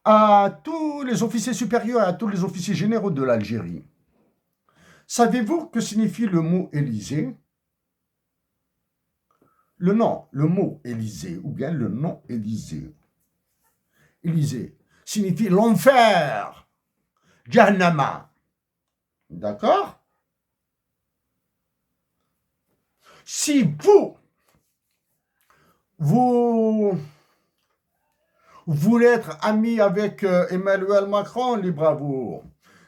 à tous les officiers supérieurs et à tous les officiers généraux de l'Algérie. Savez-vous que signifie le mot Élysée? Le mot Élysée, ou bien le nom Élysée. Élysée signifie l'enfer, Jahannama. D'accord? Si vous voulez être ami avec Emmanuel Macron, libre à vous.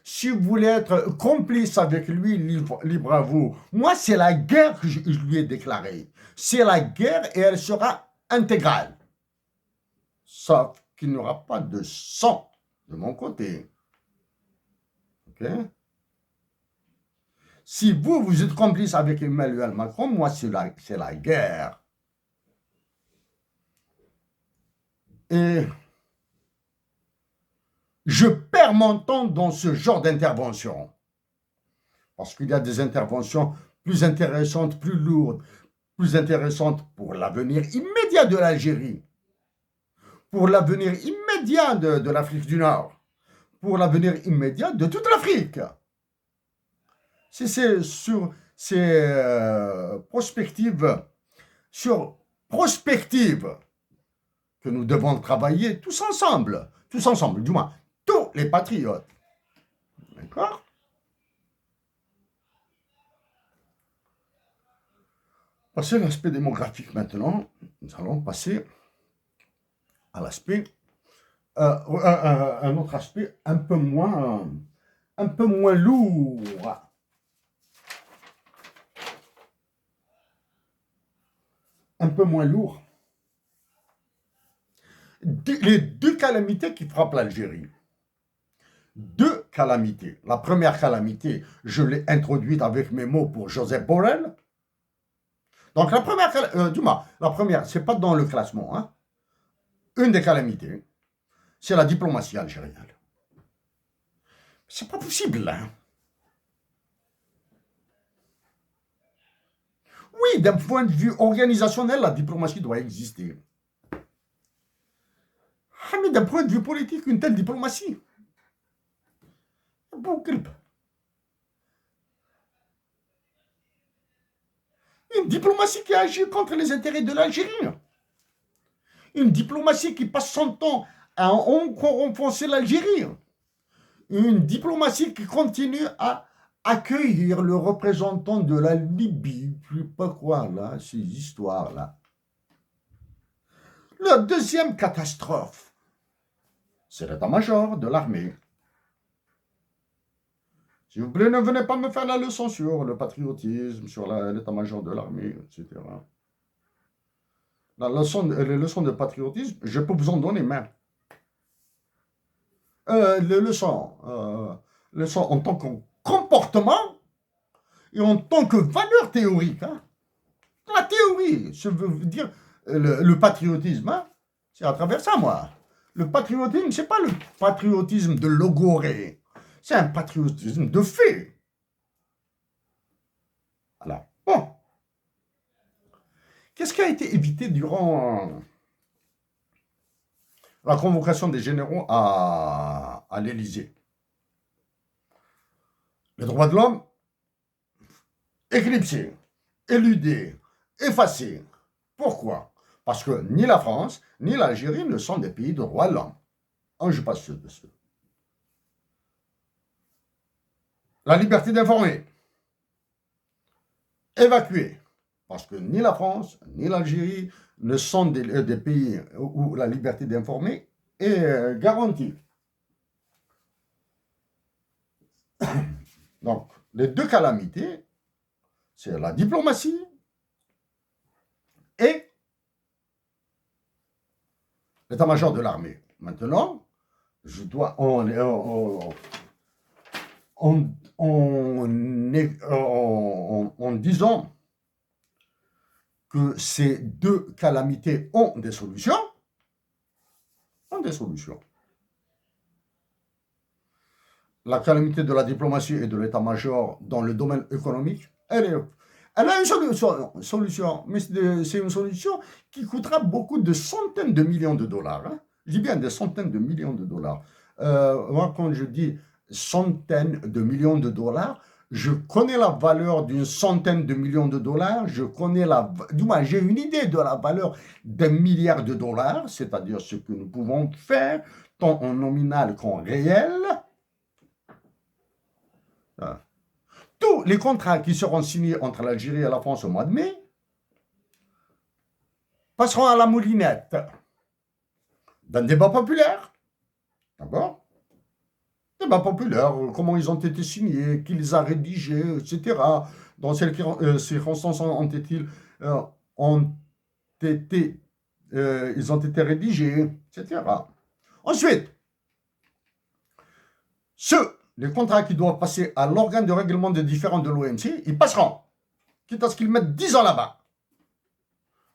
Si vous voulez être complice avec lui, libre à vous. Moi, c'est la guerre que je lui ai déclarée. C'est la guerre et elle sera intégrale. Sauf qu'il n'y aura pas de sang de mon côté. Ok? Si vous êtes complice avec Emmanuel Macron, moi, c'est la guerre. Et je perds mon temps dans ce genre d'intervention. Parce qu'il y a des interventions plus intéressantes, plus lourdes, plus intéressantes pour l'avenir immédiat de l'Algérie, pour l'avenir immédiat de l'Afrique du Nord, pour l'avenir immédiat de toute l'Afrique. C'est sur ces prospectives que nous devons travailler tous ensemble, du moins, tous les patriotes. D'accord? Passer à l'aspect démographique maintenant, nous allons passer à l'aspect, un autre aspect un peu moins lourd. Un peu moins lourd. Les deux calamités qui frappent l'Algérie. Deux calamités. La première calamité, je l'ai introduite avec mes mots pour Joseph Borrell. Donc la première, c'est pas dans le classement, hein. Une des calamités, c'est la diplomatie algérienne. C'est pas possible, hein. Oui, d'un point de vue organisationnel, la diplomatie doit exister. Mais d'un point de vue politique, une telle diplomatie, une diplomatie qui agit contre les intérêts de l'Algérie. Une diplomatie qui passe son temps à encore enfoncer l'Algérie. Une diplomatie qui continue à accueillir le représentant de la Libye, je ne sais pas quoi, là, ces histoires-là. La deuxième catastrophe, c'est l'état-major de l'armée. S'il vous plaît, ne venez pas me faire la leçon sur le patriotisme, sur l'état-major de l'armée, etc. Les leçons de patriotisme, je peux vous en donner même. Les leçons en tant que comportement et en tant que valeur théorique. Hein. La théorie, je veux dire, le patriotisme, hein, c'est à travers ça, moi. Le patriotisme, c'est pas le patriotisme de logorée, c'est un patriotisme de fait. Alors, bon. Qu'est-ce qui a été évité durant la convocation des généraux à l'Élysée? Les droits de l'homme, éclipsés, éludés, effacés. Pourquoi? Parce que ni la France, ni l'Algérie ne sont des pays de droits de l'homme. Je passe sûr de ça. La liberté d'informer. Évacuée. Parce que ni la France, ni l'Algérie ne sont des pays où la liberté d'informer est garantie. Donc, les deux calamités, c'est la diplomatie et l'état-major de l'armée. Maintenant, je dois en disant que ces deux calamités ont des solutions, La calamité de la diplomatie et de l'état-major dans le domaine économique, elle a une solution, mais c'est une solution qui coûtera beaucoup de centaines de millions de dollars. Hein. Je dis bien des centaines de millions de dollars. Moi, quand je dis centaines de millions de dollars, je connais la valeur d'une centaine de millions de dollars, je connais du moins j'ai une idée de la valeur d'un milliard de dollars, c'est-à-dire ce que nous pouvons faire, tant en nominal qu'en réel. Ah. Tous les contrats qui seront signés entre l'Algérie et la France au mois de mai passeront à la moulinette d'un débat populaire. D'accord? Débat populaire, comment ils ont été signés, qui les a rédigés, etc. Dans quelles circonstances euh, ont été, ils ont été rédigés, etc. Ensuite, les contrats qui doivent passer à l'organe de règlement des différends de l'OMC, ils passeront, quitte à ce qu'ils mettent 10 ans là-bas.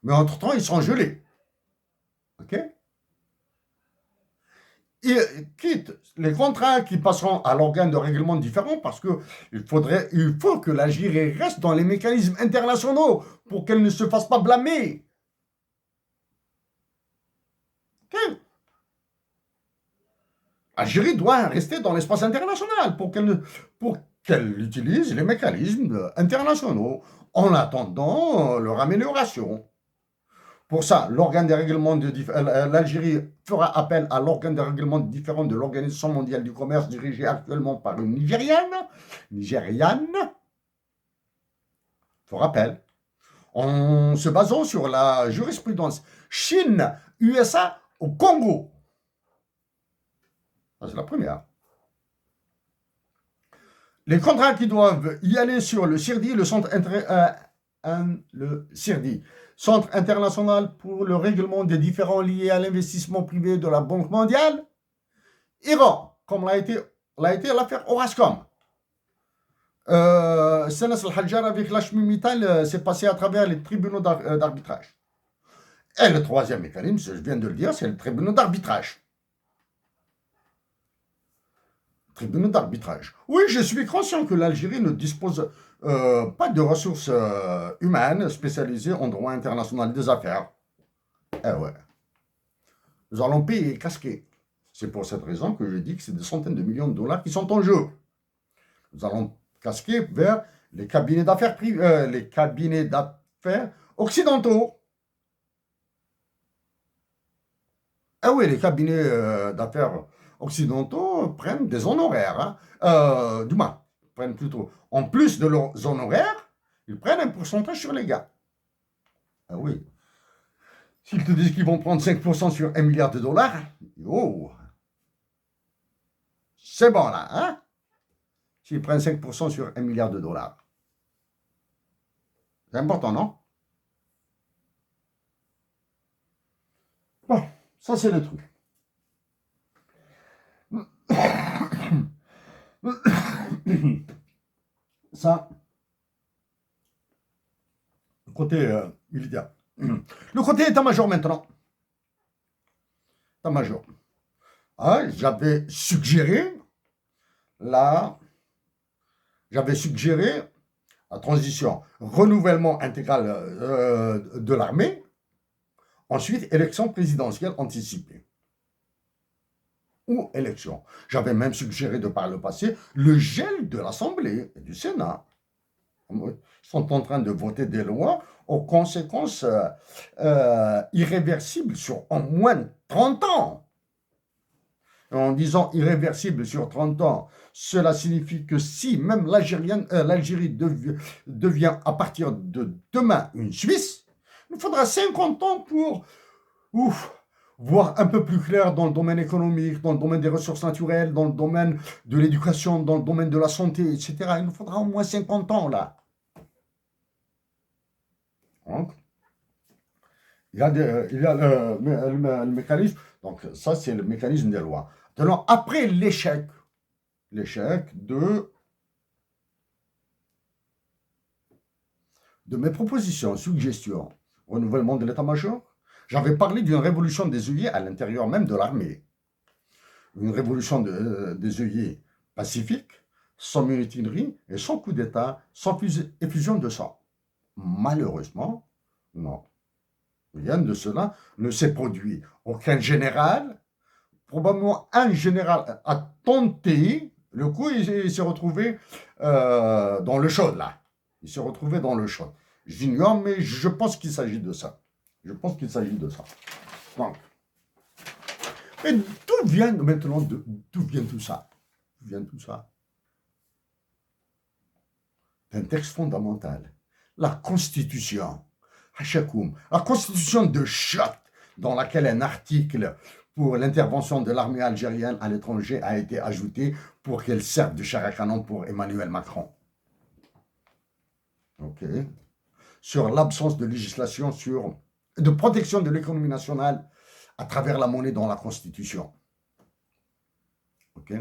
Mais entre-temps, ils seront gelés. OK? Et quitte les contrats qui passeront à l'organe de règlement différent parce qu'il faut que l'Algérie reste dans les mécanismes internationaux pour qu'elle ne se fasse pas blâmer. Okay. L'Algérie doit rester dans l'espace international pour qu'elle utilise les mécanismes internationaux en attendant leur amélioration. Pour ça, l'organe des règlements l'Algérie fera appel à l'organe des règlements différents de l'Organisation mondiale du commerce dirigée actuellement par une Nigériane, faut rappel, en se basant sur la jurisprudence Chine-USA au Congo. Ça, c'est la première. Les contrats qui doivent y aller sur le CIRDI, le centre Centre international pour le règlement des différends liés à l'investissement privé de la Banque mondiale, Iran, comme l'a été l'affaire Orascom. Senes al-Hajjar avec l'Hashmi Mittal s'est passé à travers les tribunaux d'arbitrage. Et le troisième mécanisme, je viens de le dire, c'est le tribunal d'arbitrage. Tribunal d'arbitrage. Oui, je suis conscient que l'Algérie ne dispose pas de ressources humaines spécialisées en droit international des affaires. Eh ouais. Nous allons payer et casquer. C'est pour cette raison que je dis que c'est des centaines de millions de dollars qui sont en jeu. Nous allons casquer vers les cabinets d'affaires occidentaux. Ah oui, les cabinets d'affaires occidentaux prennent des honoraires. Du moins, prennent plutôt. En plus de leurs honoraires, ils prennent un pourcentage sur les gars. Ah oui. S'ils te disent qu'ils vont prendre 5% sur 1 milliard de dollars, oh, c'est bon là, hein? S'ils prennent 5% sur 1 milliard de dollars. C'est important, non? Bon, ça c'est le truc. Ça, côté militaire. Le côté état-major maintenant. État-major. Ah, j'avais suggéré la transition, renouvellement intégral de l'armée, ensuite élection présidentielle anticipée. Ou élection. J'avais même suggéré de par le passé le gel de l'Assemblée et du Sénat. Ils sont en train de voter des lois aux conséquences irréversibles sur au moins 30 ans. En disant irréversible sur 30 ans, cela signifie que si même l'Algérie devient à partir de demain une Suisse, il faudra 50 ans pour voir un peu plus clair dans le domaine économique, dans le domaine des ressources naturelles, dans le domaine de l'éducation, dans le domaine de la santé, etc. Il nous faudra au moins 50 ans là. Donc, il y a le mécanisme, donc ça c'est le mécanisme des lois. Alors, après l'échec de mes propositions, suggestions, renouvellement de l'état-major, j'avais parlé d'une révolution des œillets à l'intérieur même de l'armée. Une révolution des œillets pacifique, sans mutinerie et sans coup d'État, sans effusion de sang. Malheureusement, non. Rien de cela ne s'est produit. Aucun général probablement un général a tenté le coup, il s'est retrouvé dans le chaud, là. Il s'est retrouvé dans le chaud. J'ignore, mais je pense qu'il s'agit de ça. Je pense qu'il s'agit de ça. Donc, et d'où vient maintenant, d'où vient tout ça? D'où vient tout ça? Un texte fondamental. La Constitution. Hachakoum. La Constitution de Chott, dans laquelle un article pour l'intervention de l'armée algérienne à l'étranger a été ajouté pour qu'elle serve de chair à canon pour Emmanuel Macron. Ok. Sur l'absence de législation de protection de l'économie nationale à travers la monnaie dans la Constitution. Ok.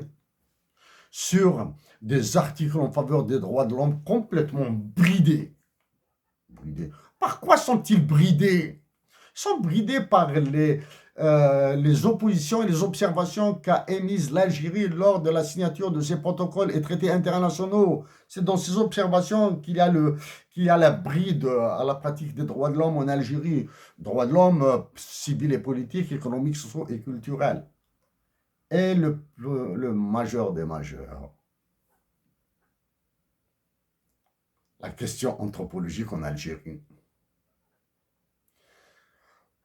Sur des articles en faveur des droits de l'homme complètement bridés. Par quoi sont-ils bridés? Ils sont bridés par les oppositions et les observations qu'a émises l'Algérie lors de la signature de ces protocoles et traités internationaux. C'est dans ces observations qu'il y a la bride à la pratique des droits de l'homme en Algérie. Droits de l'homme civils et politiques, économiques, sociaux et culturels. Et le majeur des majeurs, la question anthropologique en Algérie.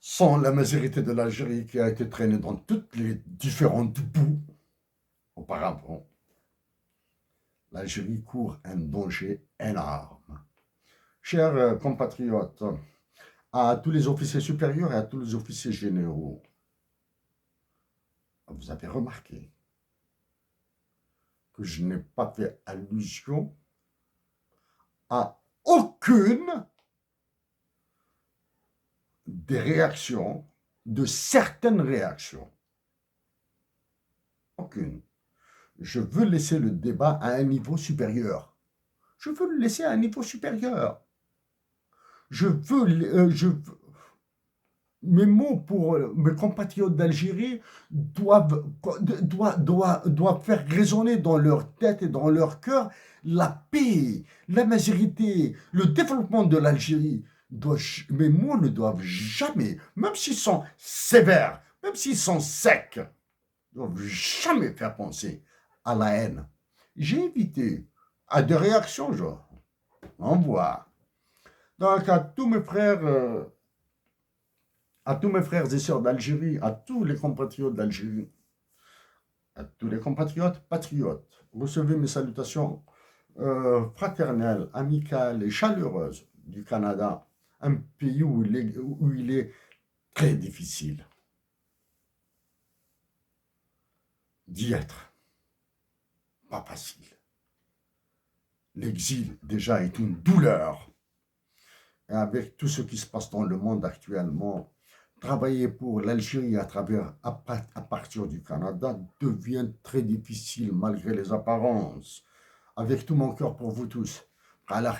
Sans la majorité de l'Algérie qui a été traînée dans toutes les différentes boues auparavant, l'Algérie court un danger énorme. Chers compatriotes, à tous les officiers supérieurs et à tous les officiers généraux, vous avez remarqué que je n'ai pas fait allusion à aucune des réactions, de certaines réactions. Aucune. Je veux laisser le débat à un niveau supérieur. Je veux le laisser à un niveau supérieur. Mes mots pour mes compatriotes d'Algérie doivent faire résonner dans leur tête et dans leur cœur la paix, la majorité, le développement de l'Algérie. Mes mots ne doivent jamais, même s'ils sont sévères, même s'ils sont secs, ne doivent jamais faire penser à la haine. J'ai évité à des réactions genre, on voit. Donc à tous mes frères et sœurs d'Algérie, à tous les compatriotes d'Algérie, à tous les compatriotes patriotes, recevez mes salutations fraternelles, amicales et chaleureuses du Canada, un pays où il est très difficile d'y être. Pas facile. L'exil déjà est une douleur. Et avec tout ce qui se passe dans le monde actuellement, travailler pour l'Algérie à partir du Canada devient très difficile malgré les apparences. Avec tout mon cœur pour vous tous. À la